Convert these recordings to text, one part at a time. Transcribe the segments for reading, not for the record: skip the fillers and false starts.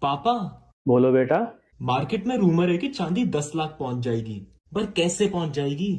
पापा, बोलो बेटा। मार्केट में रूमर है कि चांदी 10 लाख पहुंच जाएगी। पर कैसे पहुंच जाएगी?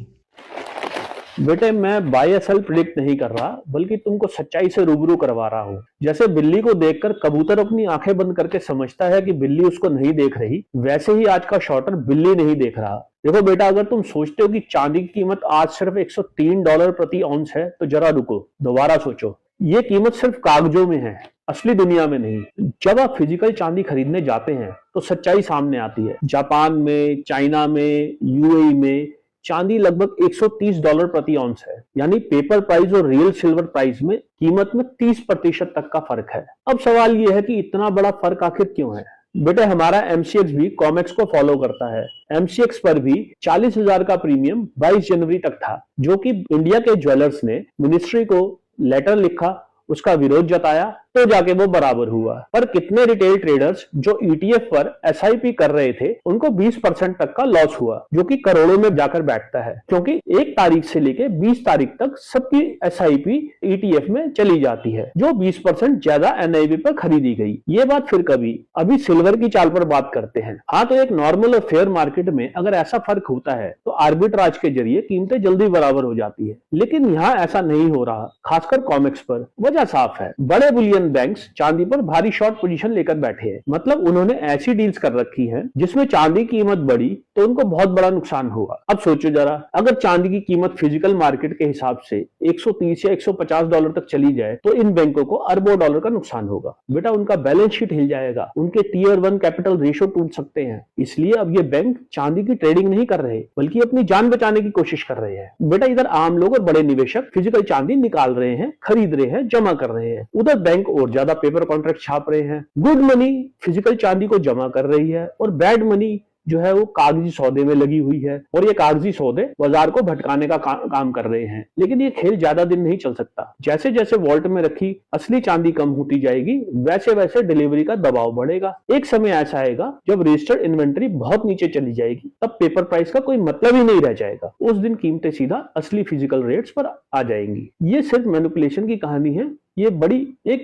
बेटे मैं बाय या सेल प्रिडिक्ट नहीं कर रहा, बल्कि तुमको सच्चाई से रूबरू करवा रहा हूँ। जैसे बिल्ली को देखकर कबूतर अपनी आंखें बंद करके समझता है कि बिल्ली उसको नहीं देख रही, वैसे ही आज का शॉर्टर बिल्ली नहीं देख रहा। देखो बेटा, अगर तुम सोचते हो कि चांदी की कीमत आज सिर्फ $103 प्रति औंस है, तो जरा रुको, दोबारा सोचो। ये कीमत सिर्फ कागजों में है, असली दुनिया में नहीं। जब आप फिजिकल चांदी खरीदने जाते हैं तो सच्चाई सामने आती है। जापान में, चाइना में, यूएई में चांदी लगभग $130 प्रति औंस है। यानी पेपर प्राइस और रियल सिल्वर प्राइस में कीमत में 30% तक का फर्क है। अब सवाल यह है कि इतना बड़ा फर्क आखिर क्यों है। बेटे हमारा एमसीएक्स भी कॉमेक्स को फॉलो करता है। एमसीएक्स पर भी 40,000 का प्रीमियम 22 जनवरी तक था, जो कि इंडिया के ज्वेलर्स ने मिनिस्ट्री को लेटर लिखा, उसका विरोध जताया, तो जाके वो बराबर हुआ। पर कितने रिटेल ट्रेडर्स जो ईटीएफ पर एसआईपी कर रहे थे, उनको 20% तक का लॉस हुआ, जो कि करोड़ों में जाकर बैठता है, क्योंकि 1 तारीख से लेके 20 तारीख तक सबकी एसआईपी ईटीएफ में चली जाती है, जो 20% ज्यादा एनआईवी पर खरीदी गई। ये बात फिर कभी। अभी सिल्वर की चाल पर बात करते हैं। हाँ, तो एक नॉर्मल और फेयर मार्केट में अगर ऐसा फर्क होता है तो आर्बिट्राज के जरिए कीमतें जल्दी बराबर हो जाती है, लेकिन यहाँ ऐसा नहीं हो रहा, खासकर कॉमेक्स पर। वजह साफ है, बड़े बुलियन बैंक्स चांदी पर भारी शॉर्ट पोजीशन लेकर बैठे हैं। मतलब उन्होंने ऐसी डील्स कर रखी हैं जिसमें चांदी की कीमत बढ़ी तो उनको बहुत बड़ा नुकसान होगा। अब सोचो जरा, अगर चांदी की कीमत फिजिकल मार्केट के हिसाब से 130 या $150 तक चली जाए तो इन बैंकों को अरबों डॉलर का नुकसान होगा। बेटा उनका बैलेंस शीट हिल जाएगा, उनके टियर 1 कैपिटल रेशियो टूट सकते हैं। इसलिए अब ये बैंक चांदी की ट्रेडिंग नहीं कर रहे, बल्कि अपनी जान बचाने की कोशिश कर रहे हैं। बेटा इधर आम लोग और बड़े निवेशक फिजिकल चांदी निकाल रहे हैं, खरीद रहे हैं, जमा कर रहे हैं। उधर बैंक और ज्यादा पेपर कॉन्ट्रैक्ट छाप रहे हैं। गुड मनी फिजिकल चांदी को जमा कर रही है और बैड मनी जो है वो कागजी सौदे में लगी हुई है, और ये कागजी सौदे बाजार को भटकाने का काम कर रहे हैं। लेकिन ये खेल ज्यादा दिन नहीं चल सकता। जैसे जैसे वॉल्ट में रखी असली चांदी कम होती जाएगी, वैसे वैसे डिलीवरी का दबाव बढ़ेगा। एक समय ऐसा आएगा जब रजिस्टर्ड इन्वेंट्री बहुत नीचे चली जाएगी, तब पेपर प्राइस का कोई मतलब ही नहीं रह जाएगा। उस दिन कीमतें सीधा असली फिजिकल रेट्स पर आ जाएंगी। ये सिर्फ मैनिपुलेशन की कहानी है। ये बड़ी एक